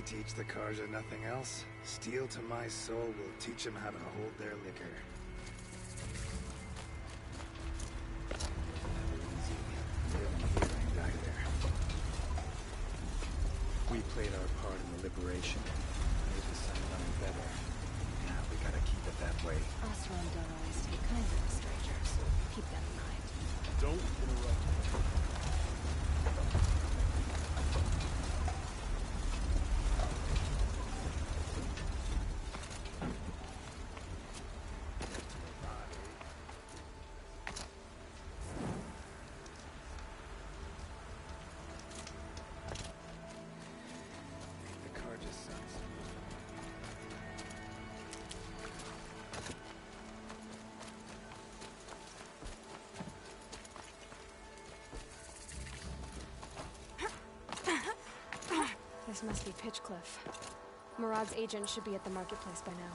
we teach the Karja nothing else, steel to my soul will teach them how to hold their liquor. We played our part in the liberation. Made the sun running better. Yeah, we gotta keep it that way. Oseram don't always take kindly to strangers. Keep that in mind. Don't interrupt. The Karja sons. This must be Pitchcliff. Murad's agent should be at the marketplace by now.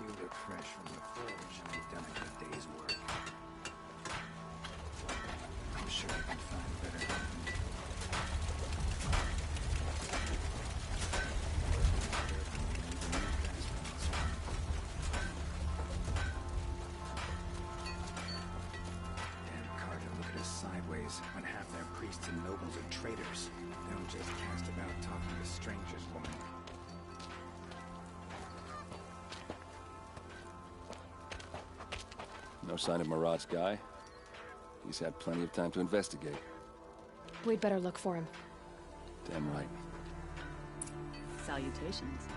You look fresh from the forge and you've done a good day's work. I'm sure I can find better. Damn Karja look at us sideways when half their priests and nobles are traitors. They don't just cast about talking to strangers long. No sign of Murad's guy? He's had plenty of time to investigate. We'd better look for him. Damn right. Salutations.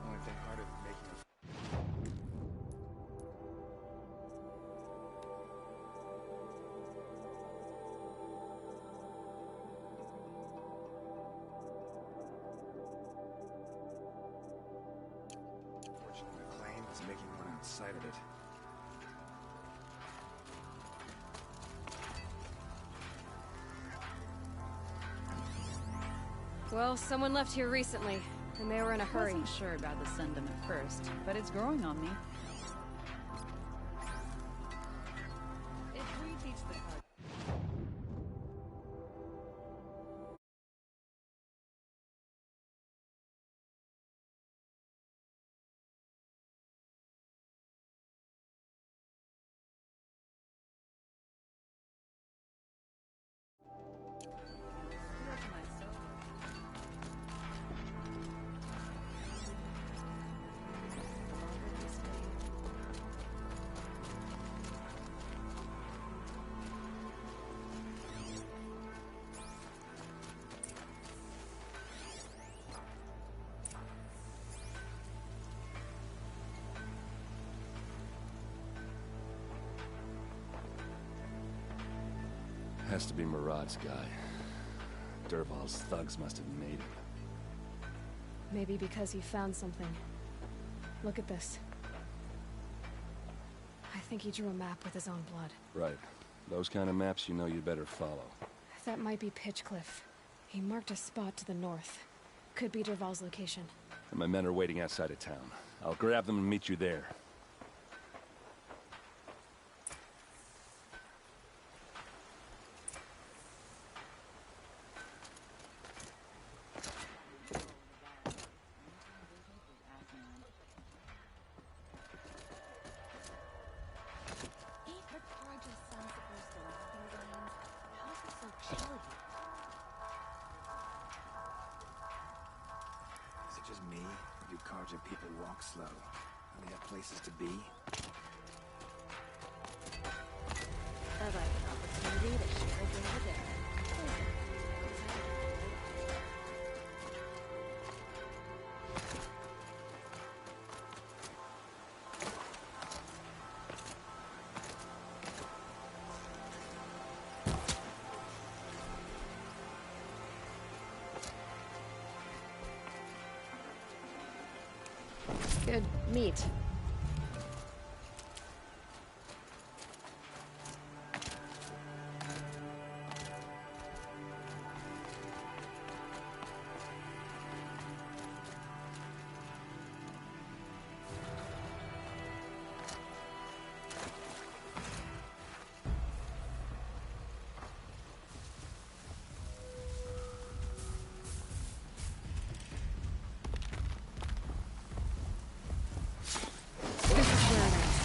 Only thing harder than making a fortune McLean is making one outside of it. Well, someone left here recently, and they were in a hurry. Wasn't sure about the sendom at first, but it's growing on me. If we teach the Has to be Murad's guy. Dervahl's thugs must have made him. Maybe because he found something. Look at this. I think he drew a map with his own blood. Right. Those kind of maps you know you better follow. That might be Pitchcliff. He marked a spot to the north. Could be Dervahl's location. And my men are waiting outside of town. I'll grab them and meet you there. Is it just me, or do Karja people walk slow? Do they have places to be? I'd like an opportunity to share a drink with Eric. Good meat. This is where it is.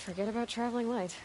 Forget about traveling light.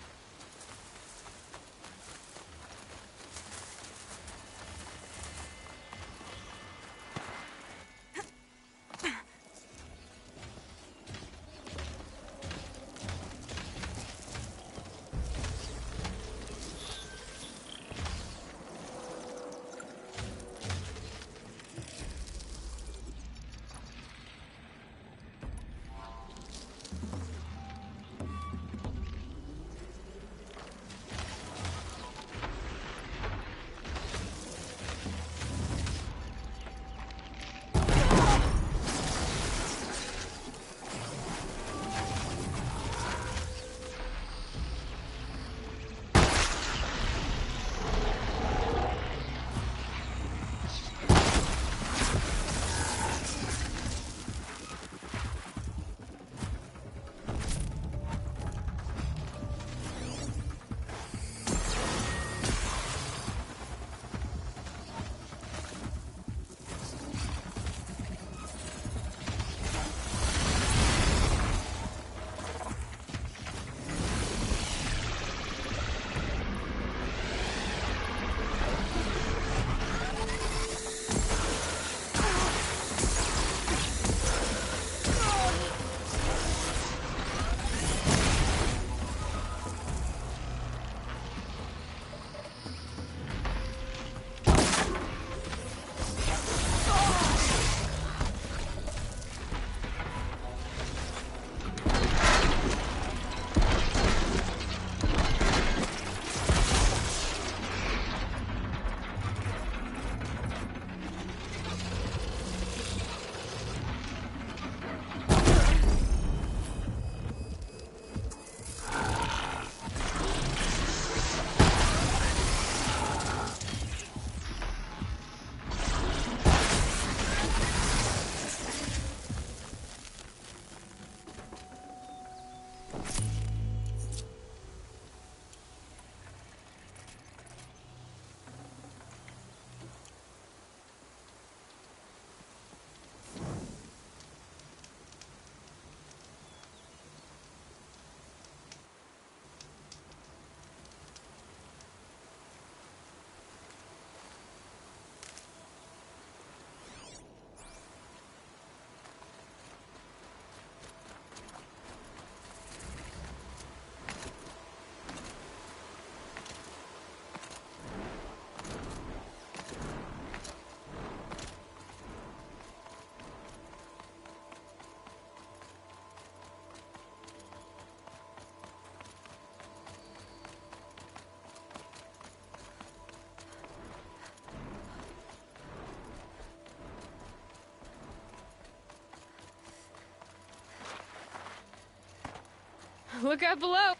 Look out below!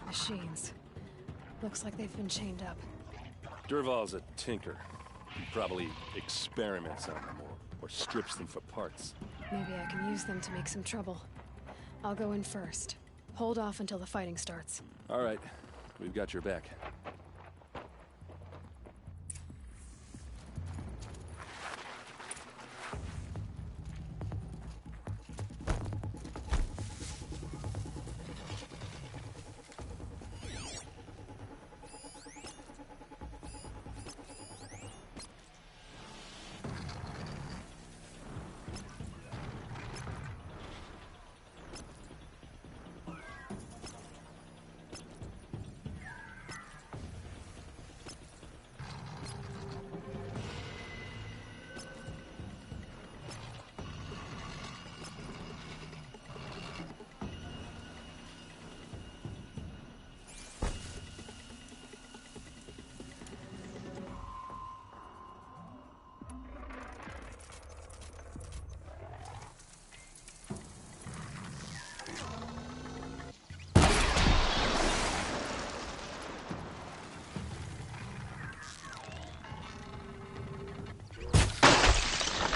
Machines. Looks like they've been chained up. Dervahl's a tinker. He probably experiments on them or strips them for parts. Maybe I can use them to make some trouble. I'll go in first. Hold off until the fighting starts. All right, we've got your back.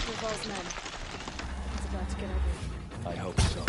Dervahl's men. It's about to get ugly. I hope so.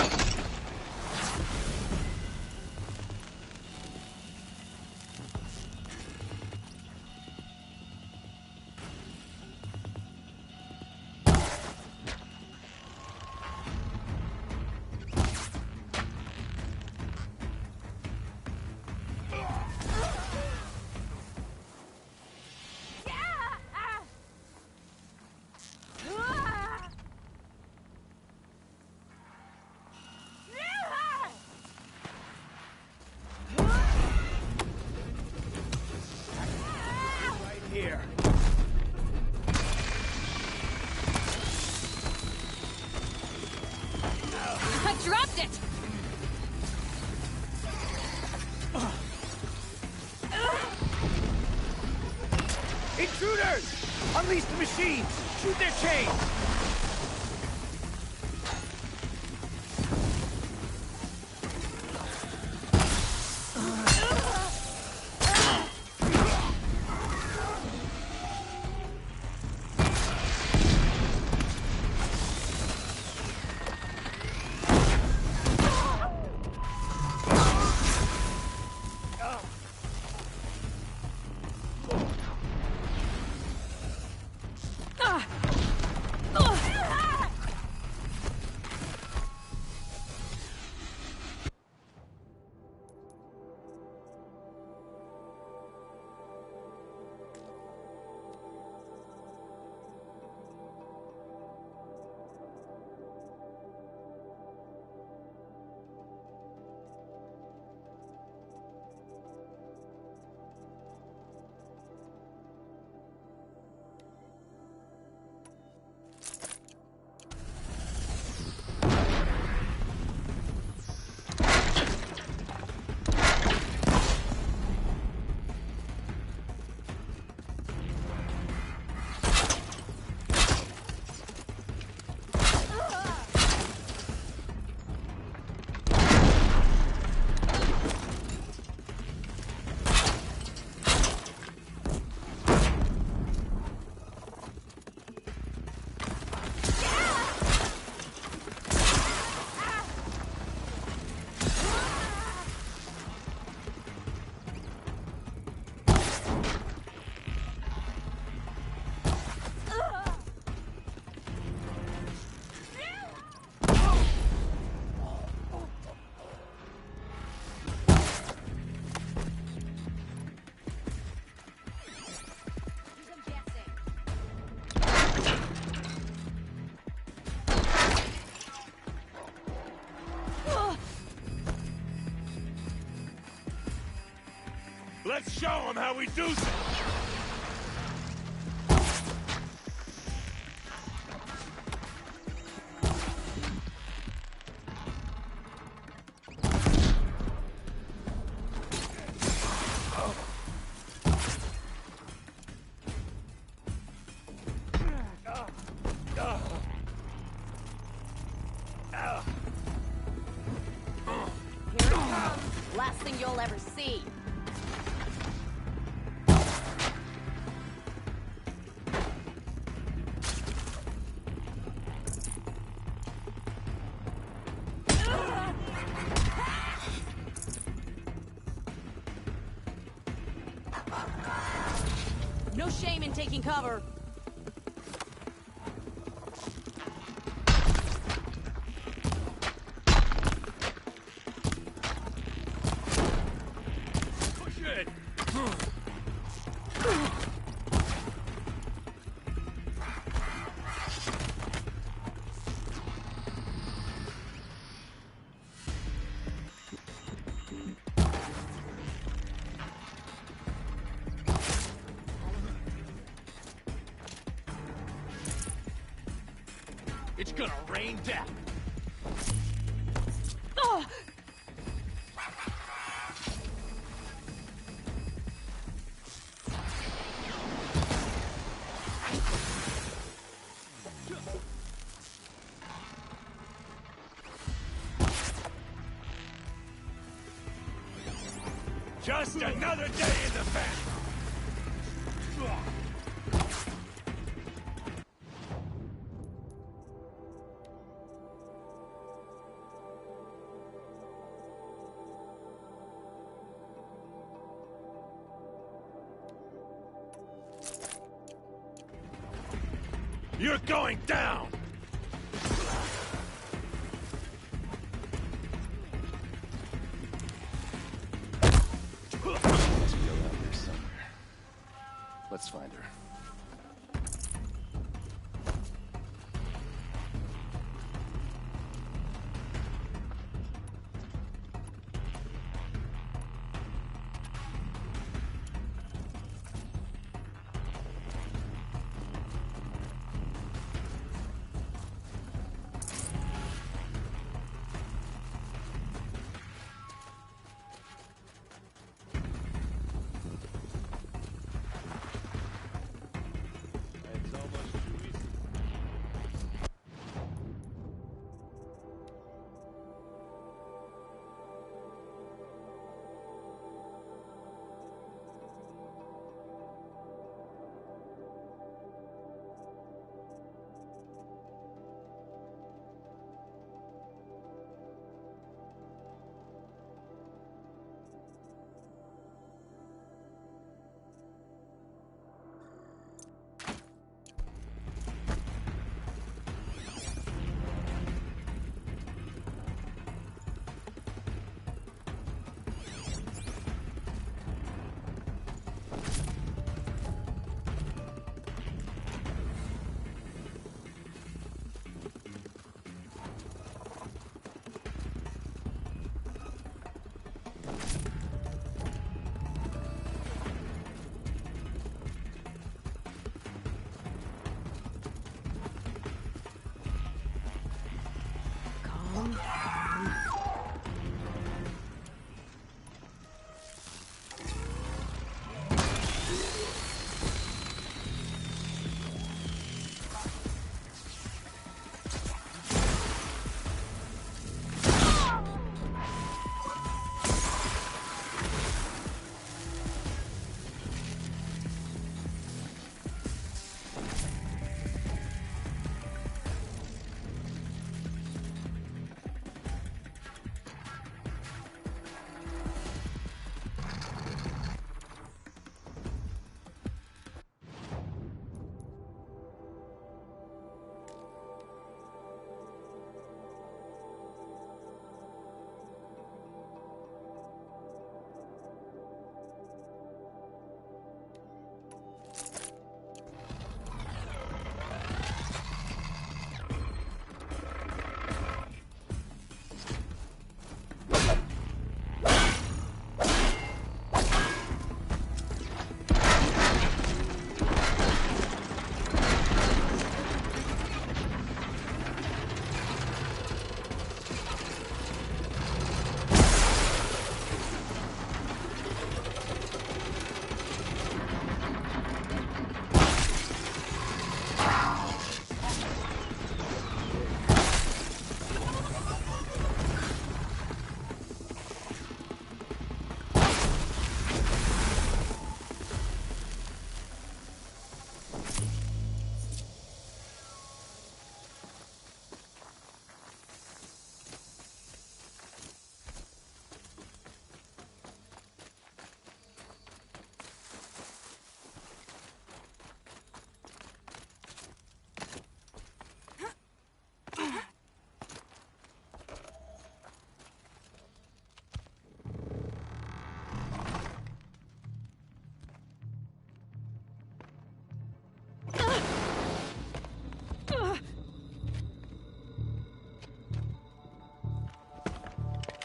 Here. I dropped it! Intruders! Unleash the machines! Shoot their chains! Let's show them how we do things! thing you'll ever see. No shame in taking cover. Push it! It's gonna rain death! Ugh. Just another day in the vat! You're going down! Must be around here somewhere. Let's find her.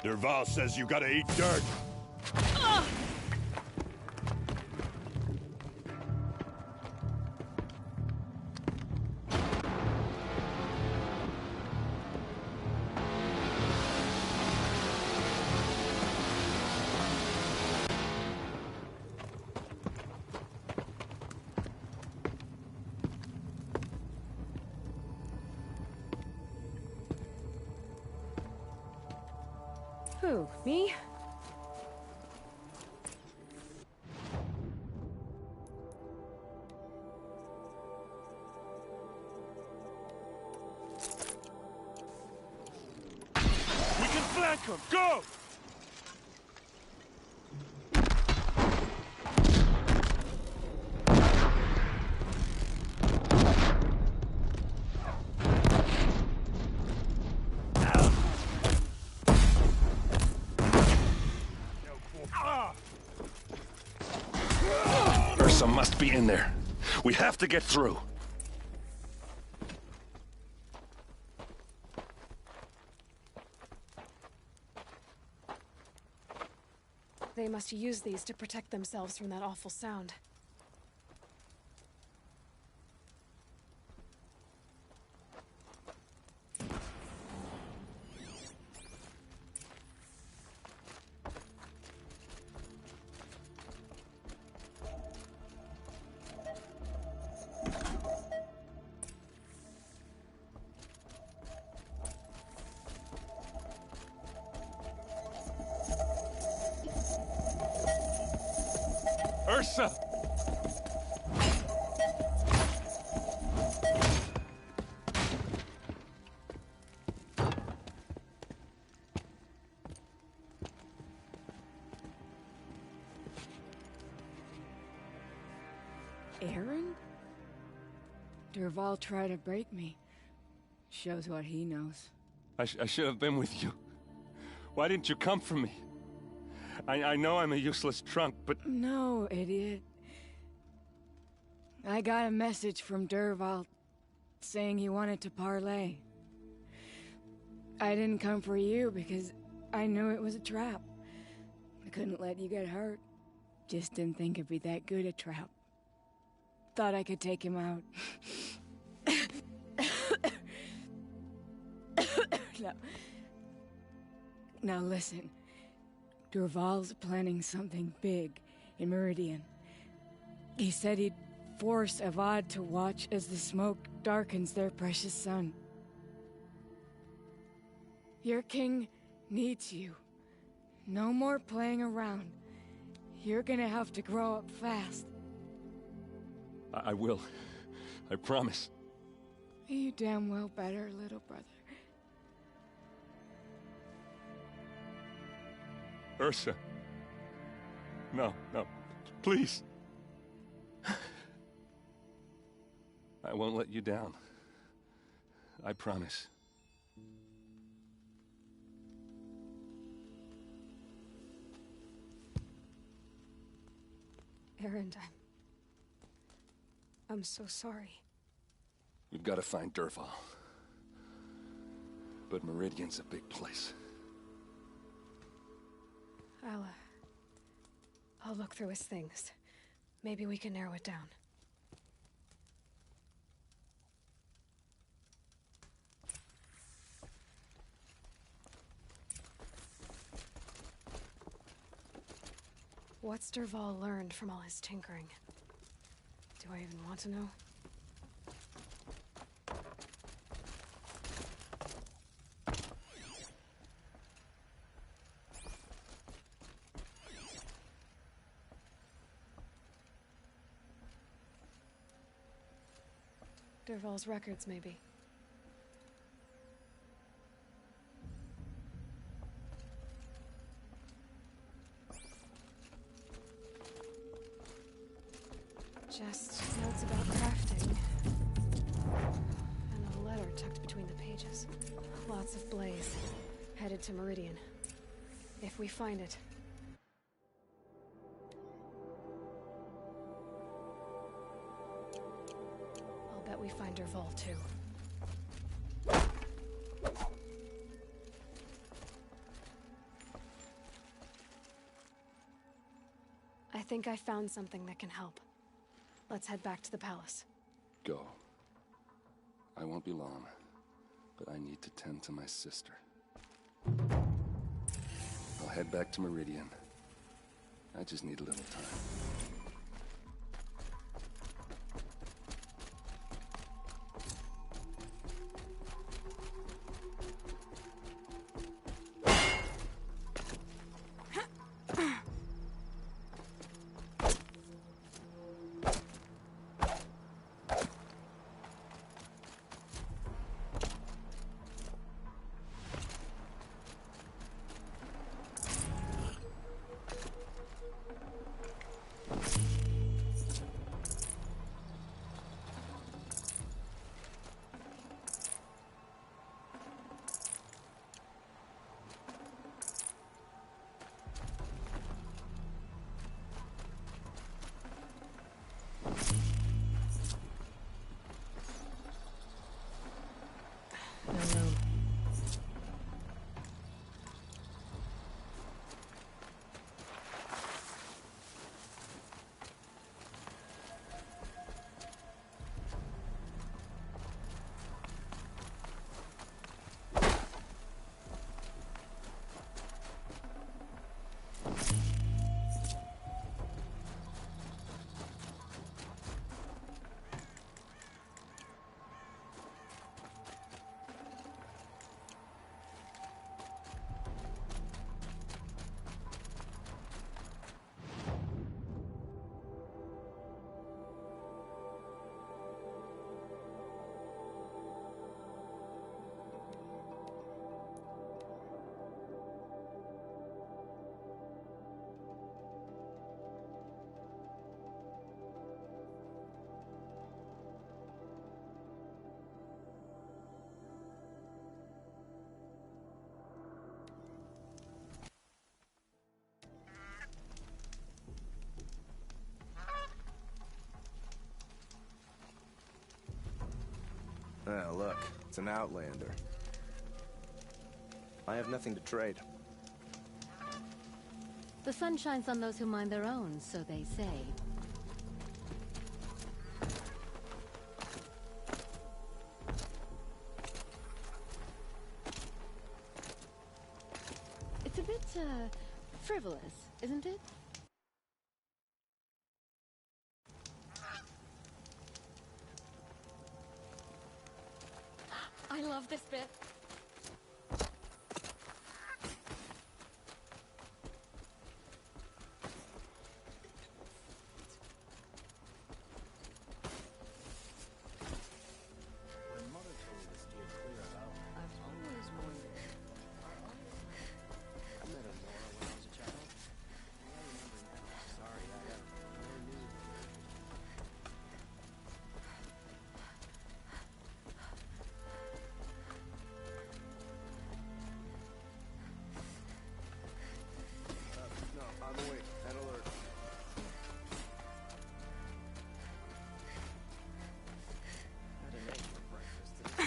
Dervahl says you gotta eat dirt. Who, me? We can flank them! Go! Ursa must be in there. We have to get through. They must use these to protect themselves from that awful sound. Ursa! Aaron? Dervahl tried to break me. Shows what he knows. I should have been with you. Why didn't you come for me? I know I'm a useless trunk, but... No, idiot. I got a message from Dervahl saying he wanted to parlay. I didn't come for you because I knew it was a trap. I couldn't let you get hurt. Just didn't think it'd be that good a trap. Thought I could take him out. No. Now listen. Dervahl's planning something big in Meridian. He said he'd force Avad to watch as the smoke darkens their precious sun. Your king needs you. No more playing around. You're gonna have to grow up fast. I will. I promise. You damn well better, little brother. Ursa. No, please. I won't let you down. I promise. Erend, I'm so sorry. We've got to find Dervahl. But Meridian's a big place. I'll look through his things. Maybe we can narrow it down. What's Dervahl learned from all his tinkering? Do I even want to know? Dervahl's records, maybe. Just notes about crafting. And a letter tucked between the pages. Lots of blaze. Headed to Meridian. If we find it. I'll bet we find Dervahl too. think I found something that can help. Let's head back to the palace. Go. I won't be long, but I need to tend to my sister. I'll head back to Meridian. I just need a little time. Ah, look, it's an Outlander. I have nothing to trade. The sun shines on those who mind their own, so they say. It's a bit, frivolous, isn't it? I love this bit. On the way. Head alert. Had an egg for breakfast today.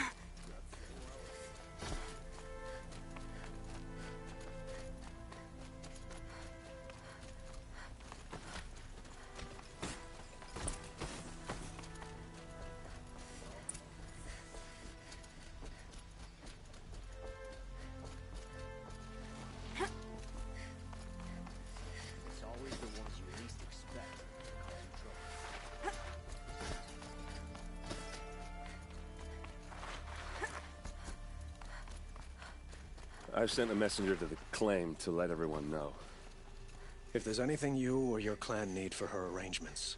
It's always the ones you least expect that cause you trouble. I've sent a messenger to the claim to let everyone know. If there's anything you or your clan need for her arrangements,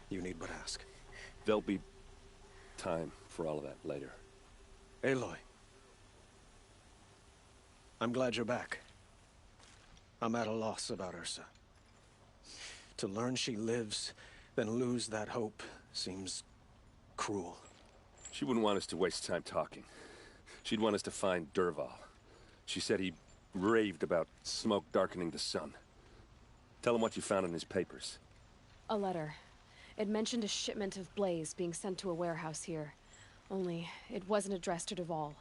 you need but ask. There'll be time for all of that later. Aloy. I'm glad you're back. I'm at a loss about Ursa. To learn she lives, then lose that hope, seems cruel. She wouldn't want us to waste time talking. She'd want us to find Dervahl. She said he raved about smoke darkening the sun. Tell him what you found in his papers. A letter. It mentioned a shipment of Blaze being sent to a warehouse here. Only, it wasn't addressed to Dervahl.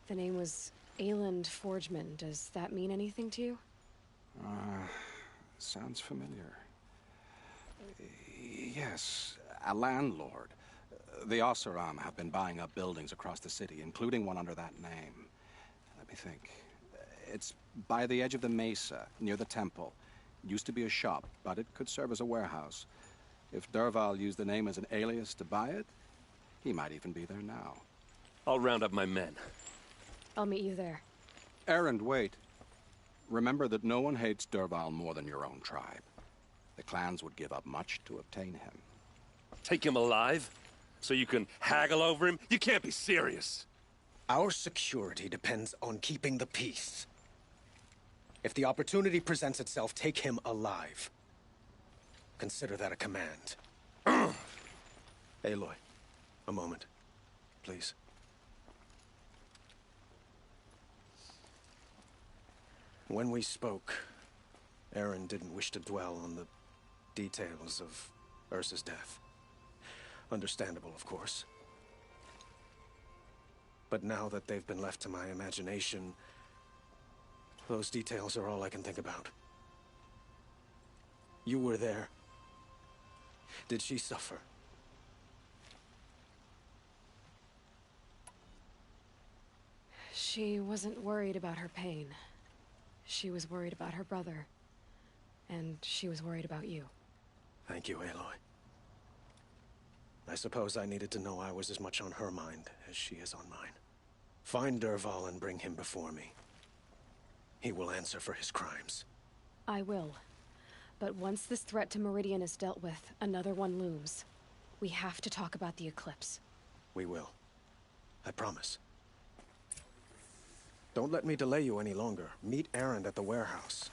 The name was Ayland Forgeman. Does that mean anything to you? Sounds familiar. Yes, a landlord. The Oseram have been buying up buildings across the city, including one under that name. Let me think. It's by the edge of the mesa, near the temple. Used to be a shop, but it could serve as a warehouse. If Dervahl used the name as an alias to buy it, he might even be there now. I'll round up my men. I'll meet you there. Erend, wait. Remember that no one hates Dervahl more than your own tribe. The clans would give up much to obtain him. Take him alive? So you can haggle over him? You can't be serious. Our security depends on keeping the peace. If the opportunity presents itself, take him alive. Consider that a command. Aloy, a moment, please. When we spoke, Erend didn't wish to dwell on the details of Ursa's death. Understandable, of course. But now that they've been left to my imagination, those details are all I can think about. You were there. Did she suffer? She wasn't worried about her pain. She was worried about her brother. And she was worried about you. Thank you, Aloy. I suppose I needed to know I was as much on her mind as she is on mine. Find Dervahl and bring him before me. He will answer for his crimes. I will. But once this threat to Meridian is dealt with, another one looms. We have to talk about the eclipse. We will. I promise. Don't let me delay you any longer. Meet Erend at the warehouse.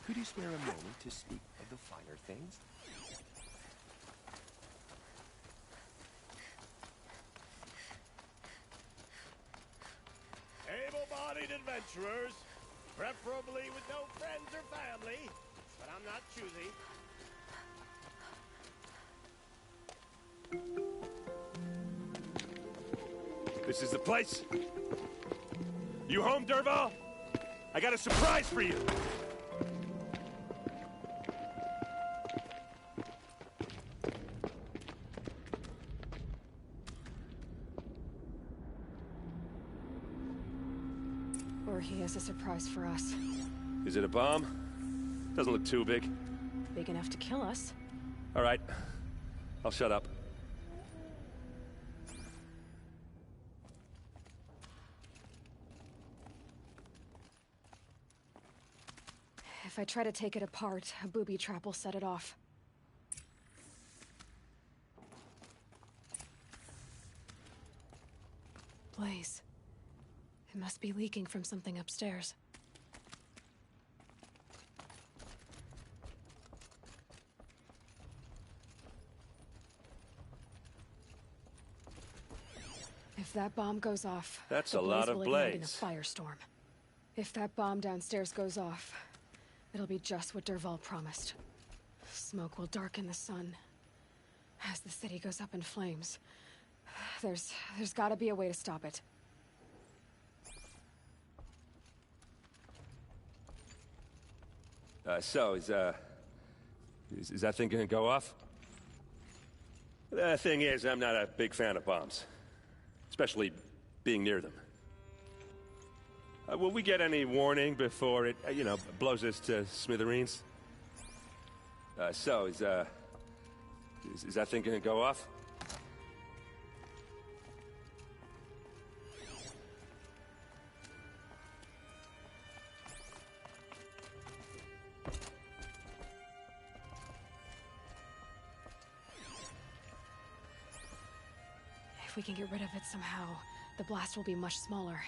Could you spare a moment to speak of the finer things? Able-bodied adventurers, preferably with no friends or family, but I'm not choosy. This is the place? You home, Dervahl? I got a surprise for you! Or he has a surprise for us. Is it a bomb? Doesn't look too big. Big enough to kill us. All right. I'll shut up. If I try to take it apart, a booby trap will set it off. Blaze. It must be leaking from something upstairs. If that bomb goes off, that's the a lot blaze of will ignite in a blaze. firestorm. If that bomb downstairs goes off, it'll be just what Dervahl promised. Smoke will darken the sun. As the city goes up in flames, there's gotta be a way to stop it. So, is that thing gonna go off? The thing is, I'm not a big fan of bombs. Especially being near them. Will we get any warning before it, blows us to smithereens? So, is that thing gonna go off? If we can get rid of it somehow, the blast will be much smaller.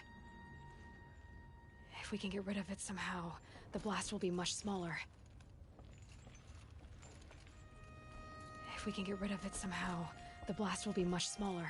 If we can get rid of it somehow, the blast will be much smaller. If we can get rid of it somehow, the blast will be much smaller.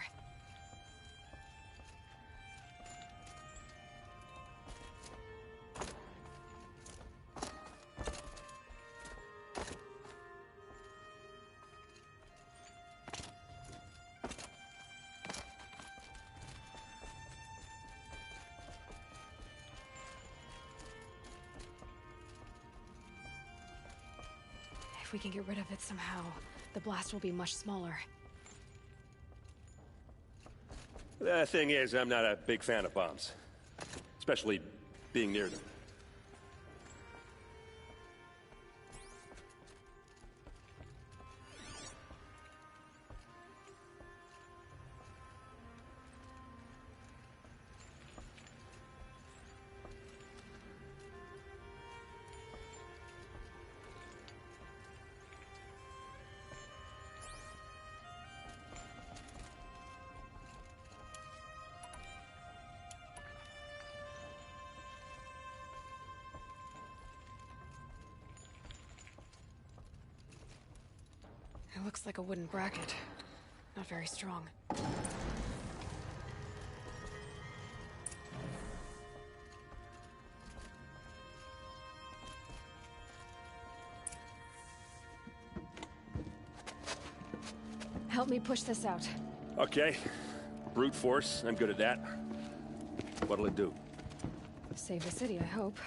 If we can get rid of it somehow, the blast will be much smaller. The thing is, I'm not a big fan of bombs. Especially being near them. It looks like a wooden bracket. Not very strong. Help me push this out. Okay. Brute force, I'm good at that. What'll it do? Save the city, I hope.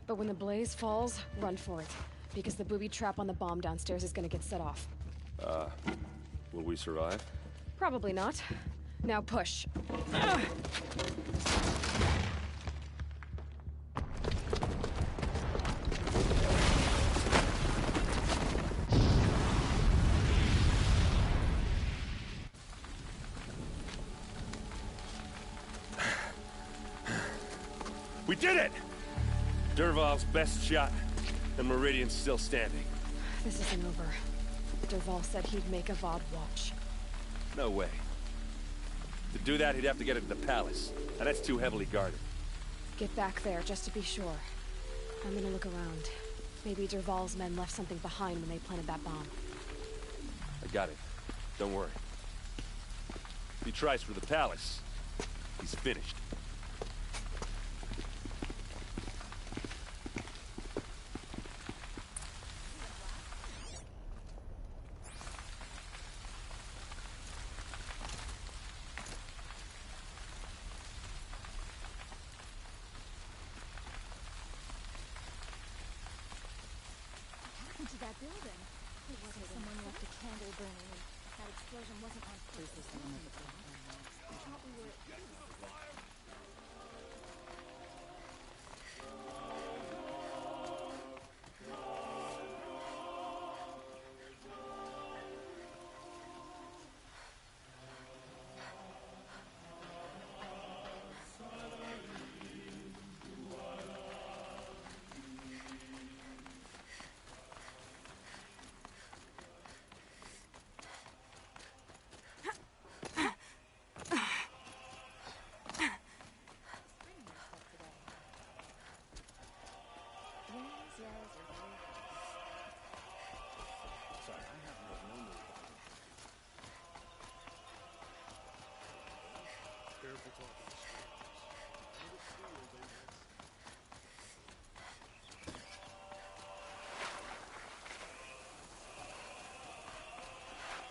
But when the blaze falls, run for it. Because the booby trap on the bomb downstairs is gonna get set off. Will we survive? Probably not. Now push. We did it! Dervahl's best shot, and Meridian's still standing. This isn't over. Dervahl said he'd make Avad watch. No way. To do that, he'd have to get into the palace, and that's too heavily guarded. Get back there, just to be sure. I'm gonna look around. Maybe Dervahl's men left something behind when they planted that bomb. I got it. Don't worry. If he tries for the palace, he's finished. To that building. It wasn't someone left a candle burning and that explosion wasn't on purpose. I thought we were...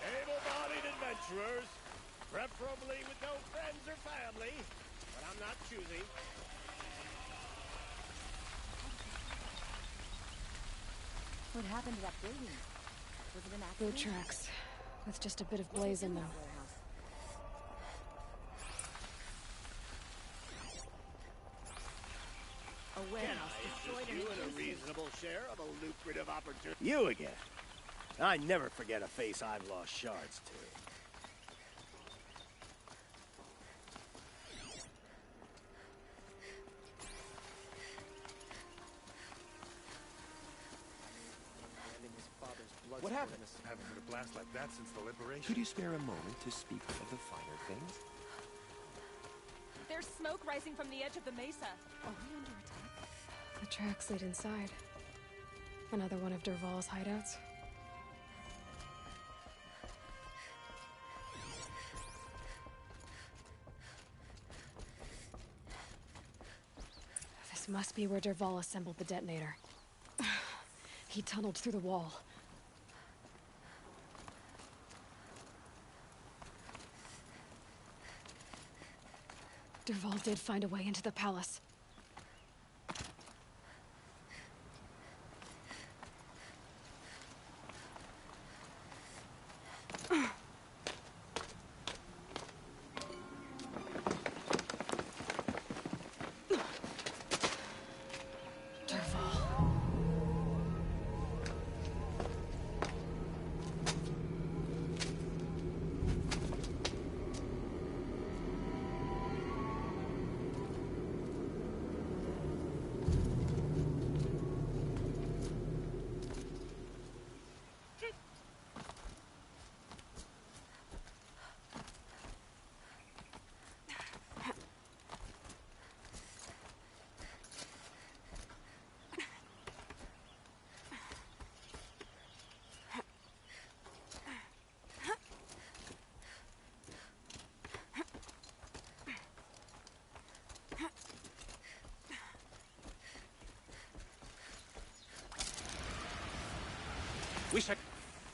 Able-bodied adventurers, preferably with no friends or family, but I'm not choosy. What happened to that building? Was it an Boot accident? tracks. With just a bit of blaze in them. A warehouse destroyed You in and an a instant. reasonable share of a lucrative opportunity. You again. I never forget a face I've lost shards to. What happened? Haven't heard a blast like that since the liberation. Could you spare a moment to speak of the finer things? There's smoke rising from the edge of the mesa. Are we under attack? The tracks lead inside. Another one of Dervahl's hideouts. This must be where Dervahl assembled the detonator. He tunneled through the wall. Dervahl did find a way into the palace. We should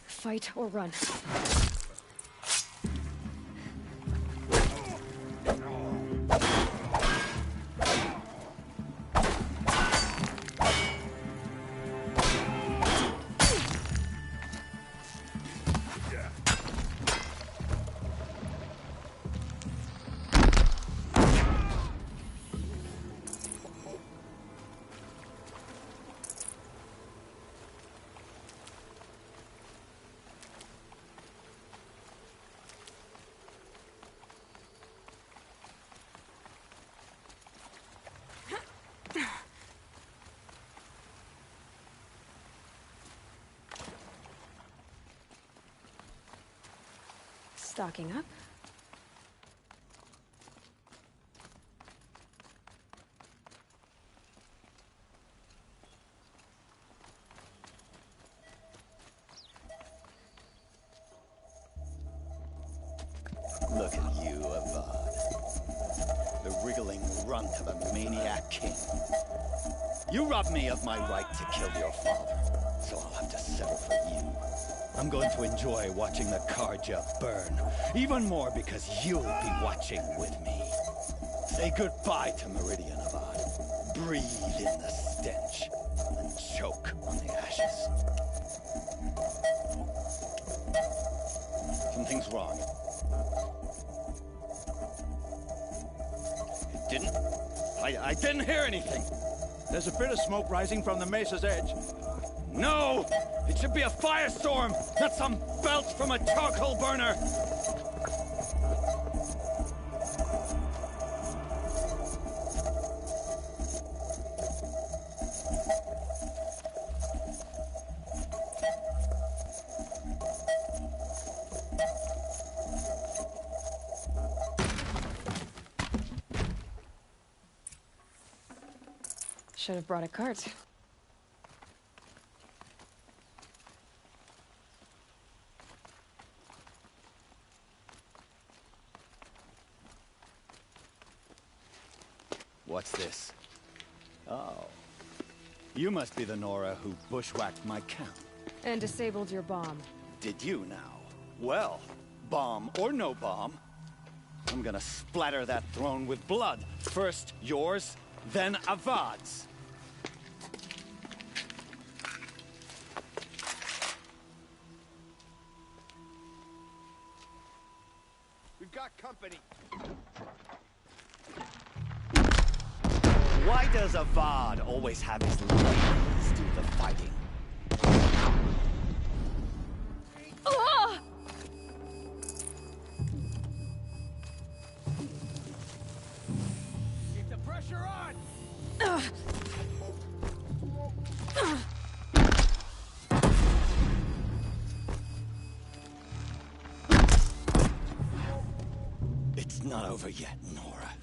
fight or run. Stocking up. Look at you, Avad. The wriggling runt of a maniac king. You robbed me of my right to kill your father, so I'll have to settle for you. I'm going to enjoy watching the Carja burn, even more because you'll be watching with me. Say goodbye to Meridian, Avad. Breathe in the stench, and choke on the ashes. Something's wrong. It didn't? I didn't hear anything. There's a bit of smoke rising from the mesa's edge. No! It should be a firestorm, not some belch from a charcoal burner! Should have brought a cart. What's this? Oh. You must be the Nora who bushwhacked my camp. And disabled your bomb. Did you now? Well, bomb or no bomb, I'm gonna splatter that throne with blood. First yours, then Avad's. We've got company. Why does Avad always have his ladies do the fighting? Keep the pressure on! It's not over yet, Nora.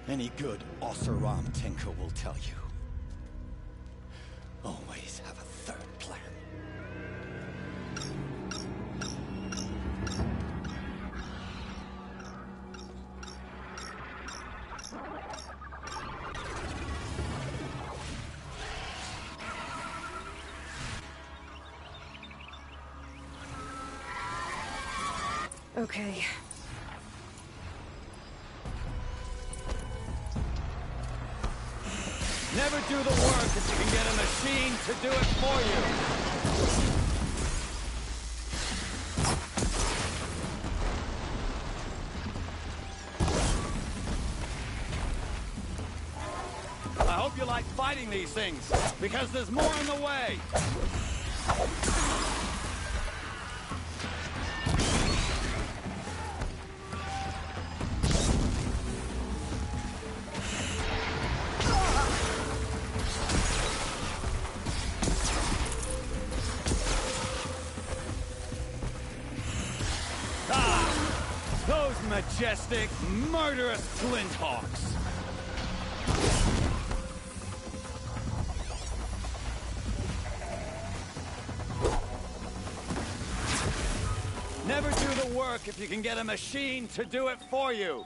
Any good Oseram tinker will tell you. Always have a third plan. Okay. Never do the work if you can get a machine to do it for you. I hope you like fighting these things, because there's more in the way. Majestic, murderous Flinthawks! Never do the work if you can get a machine to do it for you!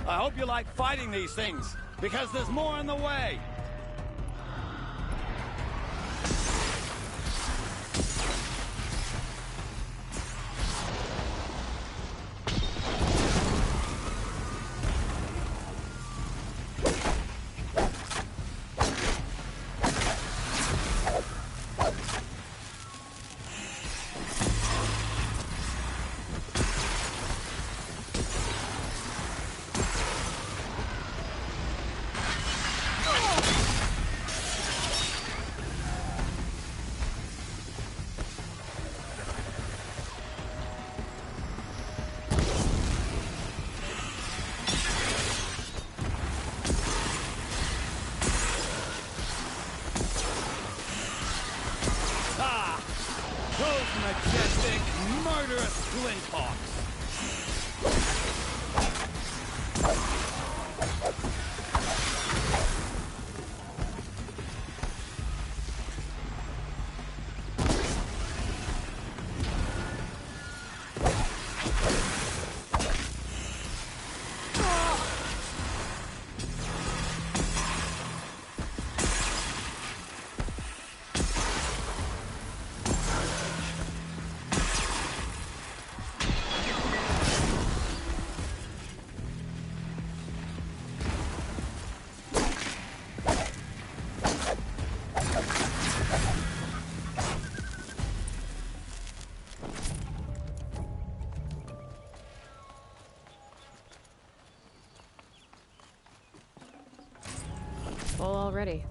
I hope you like fighting these things, because there's more in the way! Majestic, murderous Flinthawks! Full already.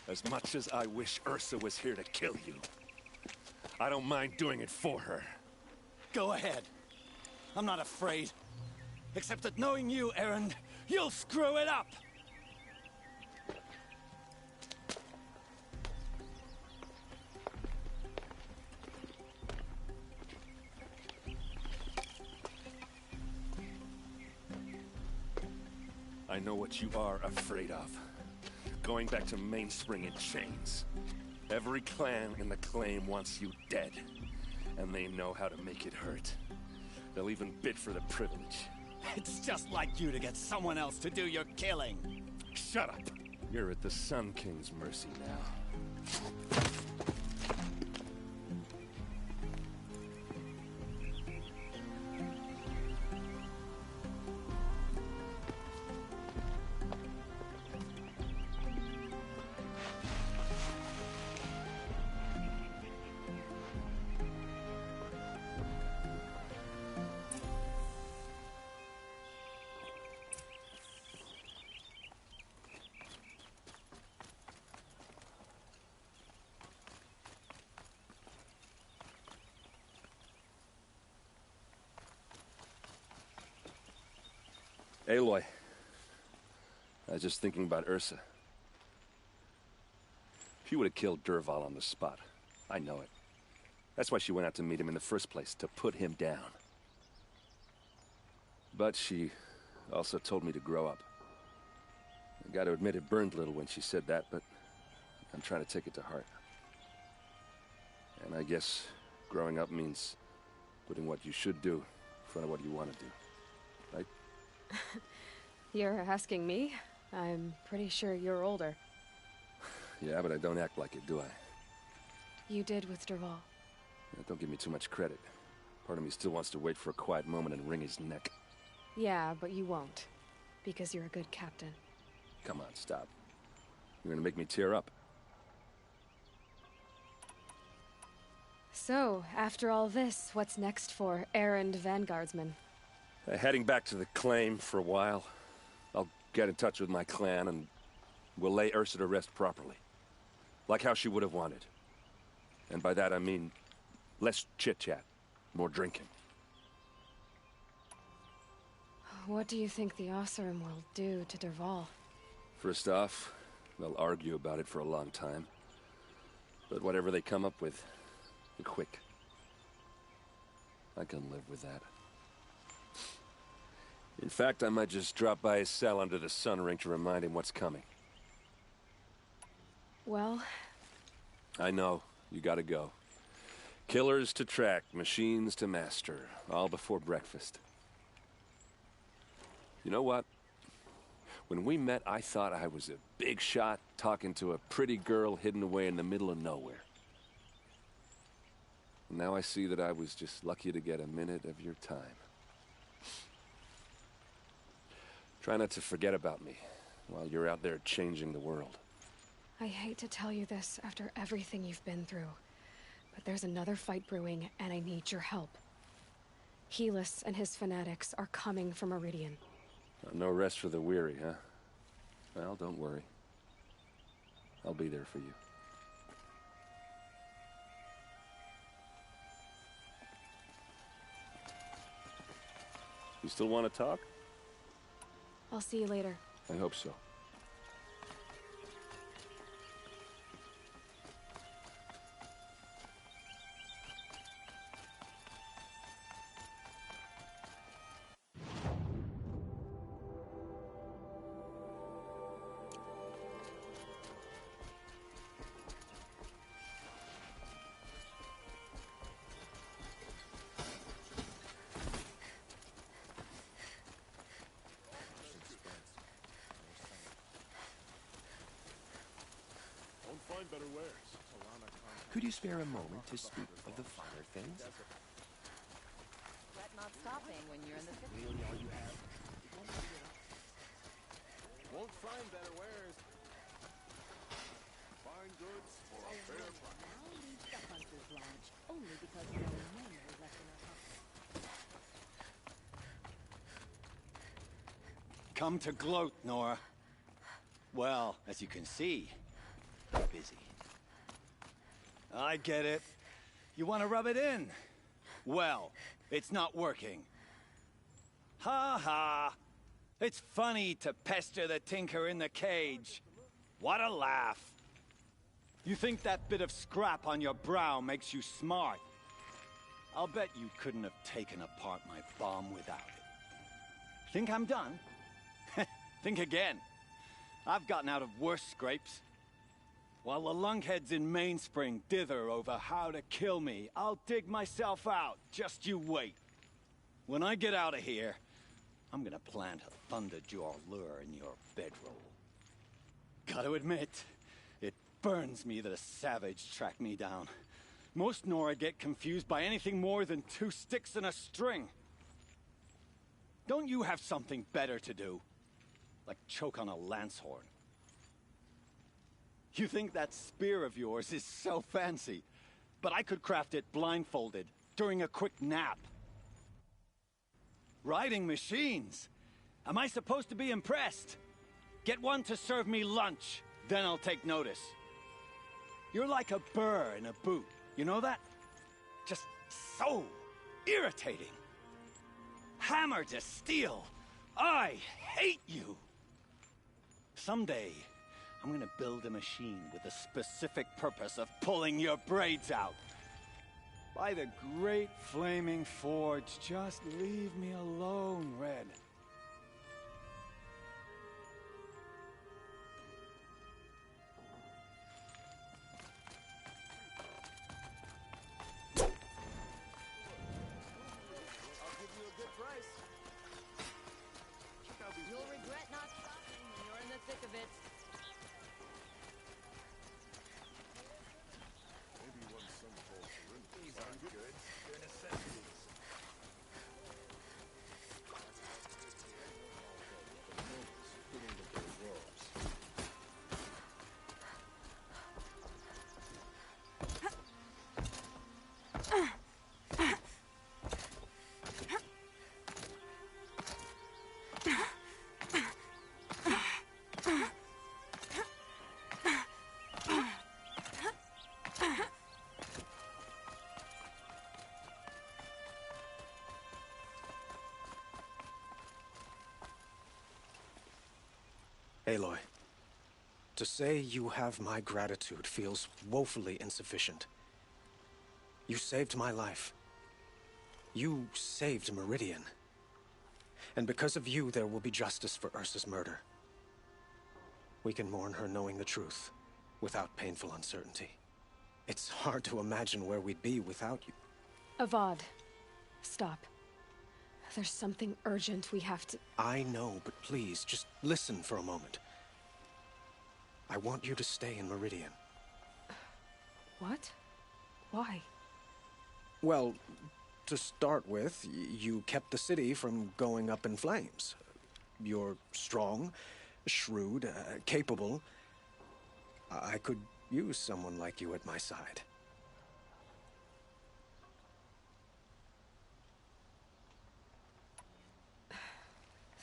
As much as I wish Ursa was here to kill you, I don't mind doing it for her. Go ahead. I'm not afraid. Except that knowing you, Erend, you'll screw it up! I know what you are afraid of. Going back to Mainspring in chains. Every clan in the Claim wants you dead. And they know how to make it hurt. They'll even bid for the privilege. It's just like you to get someone else to do your killing. Shut up! You're at the Sun King's mercy now. Aloy, I was just thinking about Ursa. She would have killed Dervahl on the spot. I know it. That's why she went out to meet him in the first place, to put him down. But she also told me to grow up. I gotta admit it burned a little when she said that, but I'm trying to take it to heart. And I guess growing up means putting what you should do in front of what you want to do, right? You're asking me? I'm pretty sure you're older. Yeah, but I don't act like it, do I? You did with Dervahl. Yeah, don't give me too much credit. Part of me still wants to wait for a quiet moment and wring his neck. Yeah, but you won't. Because you're a good captain. Come on, stop. You're gonna make me tear up. So, after all this, what's next for Erend Vanguardsman? Heading back to the claim for a while. I'll get in touch with my clan and we'll lay Ursa to rest properly. Like how she would have wanted. And by that I mean less chit-chat, more drinking. What do you think the Oseram will do to Dervahl? First off, they'll argue about it for a long time. But whatever they come up with, quick. I can live with that. In fact, I might just drop by his cell under the sun ring to remind him what's coming. Well... I know. You gotta go. Killers to track, machines to master. All before breakfast. You know what? When we met, I thought I was a big shot talking to a pretty girl hidden away in the middle of nowhere. Now I see that I was just lucky to get a minute of your time. Try not to forget about me while you're out there changing the world. I hate to tell you this after everything you've been through, but there's another fight brewing, and I need your help. Helis and his fanatics are coming for Meridian. No rest for the weary, huh? Well, don't worry. I'll be there for you. You still want to talk? I'll see you later. I hope so. Better wares. Could you spare a moment to speak of the finer things? Regret not stopping when you're in the city. Really all you have? Won't find better wares. Fine goods for a fair price. Now leave the Hunter's Lodge only because there are men who left in our house. Come to gloat, Nora. Well, as you can see, I'm busy. I get it. You want to rub it in? Well, it's not working. Ha ha! It's funny to pester the tinker in the cage. What a laugh. You think that bit of scrap on your brow makes you smart? I'll bet you couldn't have taken apart my bomb without it. Think I'm done? Think again. I've gotten out of worse scrapes. While the lunkheads in Mainspring dither over how to kill me, I'll dig myself out. Just you wait. When I get out of here, I'm gonna plant a Thunderjaw lure in your bedroll. Gotta admit, it burns me that a savage tracked me down. Most Nora get confused by anything more than 2 sticks and a string. Don't you have something better to do? Like choke on a lance horn. You think that spear of yours is so fancy, but I could craft it blindfolded during a quick nap. Riding machines? Am I supposed to be impressed? Get one to serve me lunch, then I'll take notice. You're like a burr in a boot, you know that? Just so irritating. Hammer to steel. I hate you. Someday, I'm gonna build a machine with the specific purpose of pulling your braids out. By the great flaming forge, just leave me alone, Red. You'll regret not stopping when you're in the thick of it. Maybe once some folks are in. These aren't good. They're necessities. Aloy, to say you have my gratitude feels woefully insufficient. You saved my life. You saved Meridian. And because of you, there will be justice for Ursa's murder. We can mourn her knowing the truth, without painful uncertainty. It's hard to imagine where we'd be without you. Avad, stop. There's something urgent we have to... I know, but please, just listen for a moment. I want you to stay in Meridian. What? Why? Well, to start with, you kept the city from going up in flames. You're strong, shrewd, capable. I could use someone like you at my side.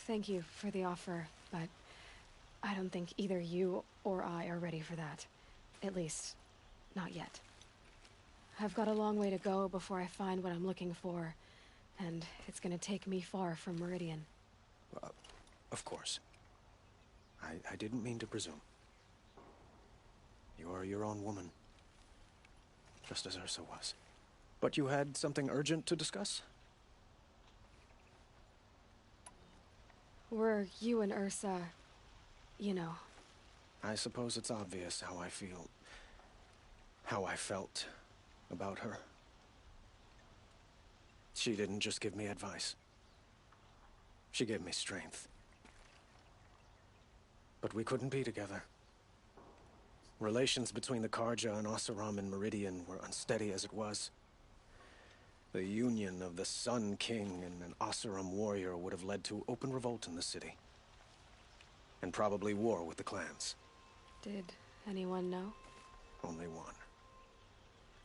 Thank you for the offer, but I don't think either you or I are ready for that. At least, not yet. I've got a long way to go before I find what I'm looking for, and it's gonna take me far from Meridian. Of course. I didn't mean to presume. You are your own woman, just as Ursa was. But you had something urgent to discuss? Were you and Ursa, you know... I suppose it's obvious how I feel... how I felt about her. She didn't just give me advice. She gave me strength. But we couldn't be together. Relations between the Carja and Oseram and Meridian were unsteady as it was. The union of the Sun King and an Oseram warrior would have led to open revolt in the city. And probably war with the clans. Did anyone know? Only one.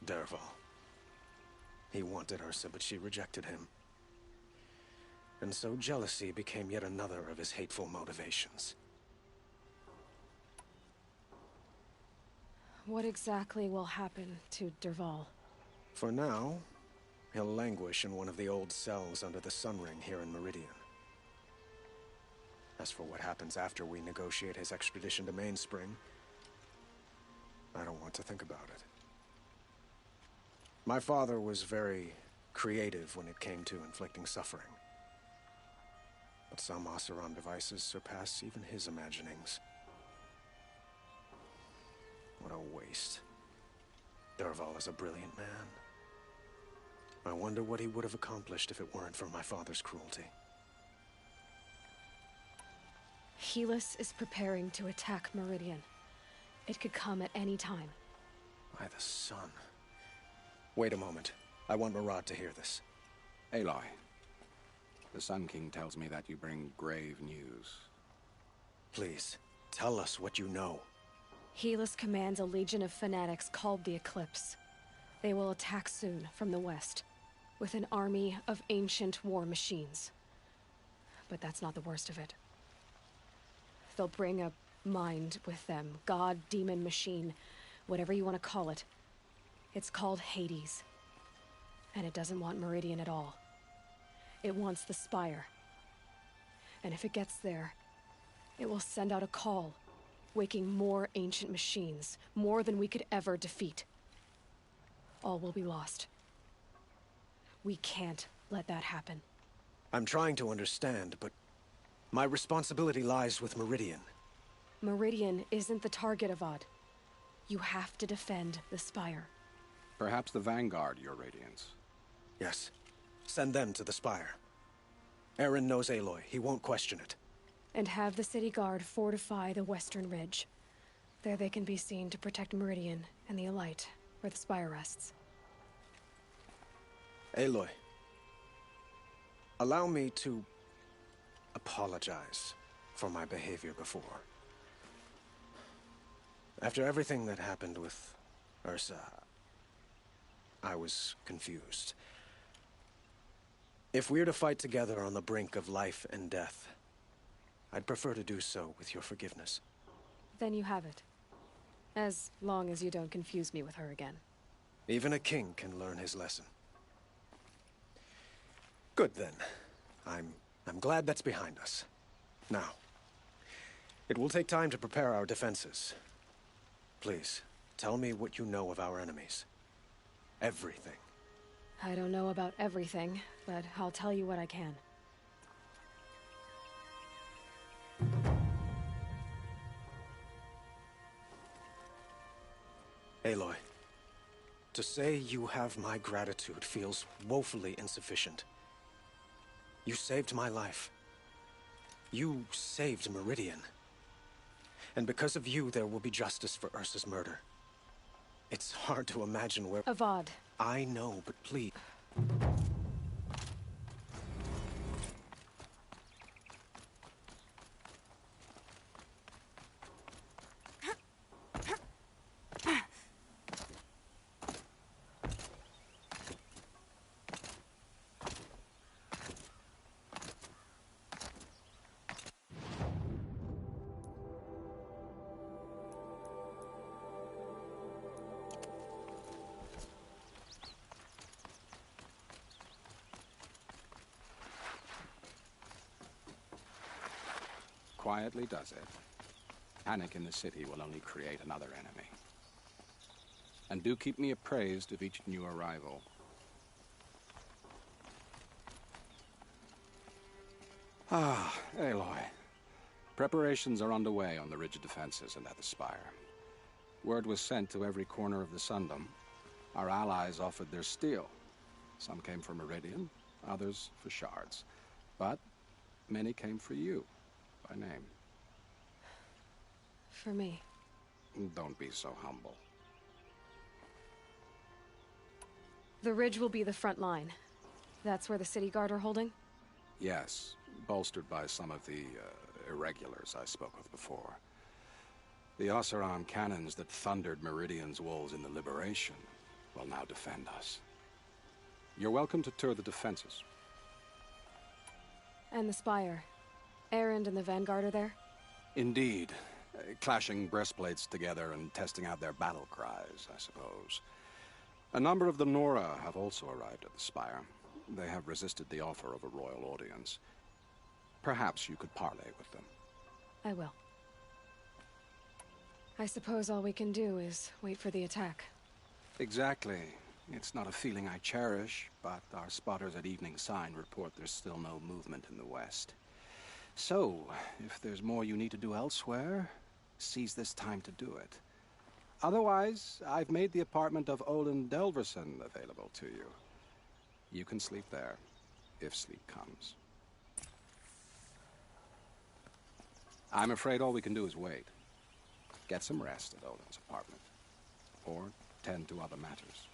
Dervahl. He wanted Ursa, but she rejected him. And so jealousy became yet another of his hateful motivations. What exactly will happen to Dervahl? For now, he'll languish in one of the old cells under the Sun Ring here in Meridian. As for what happens after we negotiate his extradition to Mainspring, I don't want to think about it. My father was very creative when it came to inflicting suffering. But some Oseram devices surpass even his imaginings. What a waste. Dervahl is a brilliant man. I wonder what he would have accomplished if it weren't for my father's cruelty. Helis is preparing to attack Meridian. It could come at any time. By the sun. Wait a moment. I want Murad to hear this. Aloy, the Sun King tells me that you bring grave news. Please, tell us what you know. Helis commands a legion of fanatics called the Eclipse. They will attack soon from the west, with an army of ancient war machines. But that's not the worst of it. They'll bring a mind with them, god, demon, machine, whatever you want to call it. It's called Hades. And it doesn't want Meridian at all. It wants the Spire. And if it gets there, it will send out a call waking more ancient machines, more than we could ever defeat. All will be lost. We can't let that happen. I'm trying to understand, but my responsibility lies with Meridian. Meridian isn't the target, Avad. You have to defend the Spire. Perhaps the Vanguard, Your Radiance. Yes. Send them to the Spire. Eren knows Aloy. He won't question it. And have the city guard fortify the western ridge. There they can be seen to protect Meridian and the Elite, where the Spire rests. Aloy, allow me to apologize for my behavior before. After everything that happened with Ursa, I was confused. If we're to fight together on the brink of life and death, I'd prefer to do so with your forgiveness. Then you have it. As long as you don't confuse me with her again. Even a king can learn his lesson. Good then. I'm glad that's behind us. Now, it will take time to prepare our defenses. Please, tell me what you know of our enemies. Everything. I don't know about everything, but I'll tell you what I can. Aloy, to say you have my gratitude feels woefully insufficient. You saved my life. You saved Meridian. And because of you, there will be justice for Ursa's murder. It's hard to imagine where— Avad. I know, but please— Quietly does it. Panic in the city will only create another enemy. And do keep me appraised of each new arrival. Ah, Aloy. Preparations are underway on the ridge defenses and at the Spire. Word was sent to every corner of the Sundom. Our allies offered their steel. Some came for Meridian, others for shards. But many came for you. By name. For me. Don't be so humble. The ridge will be the front line. That's where the city guard are holding? Yes, bolstered by some of the irregulars I spoke of before. The Oseram cannons that thundered Meridian's walls in the Liberation will now defend us. You're welcome to tour the defenses. And the Spire. Erend and the Vanguard are there? Indeed. Clashing breastplates together and testing out their battle cries, I suppose. A number of the Nora have also arrived at the Spire. They have resisted the offer of a royal audience. Perhaps you could parley with them. I will. I suppose all we can do is wait for the attack. Exactly. It's not a feeling I cherish, but our spotters at Evening Sign report there's still no movement in the west. So, if there's more you need to do elsewhere, seize this time to do it. Otherwise, I've made the apartment of Olin Delverson available to you. You can sleep there, if sleep comes. I'm afraid all we can do is wait. Get some rest at Olin's apartment, or tend to other matters.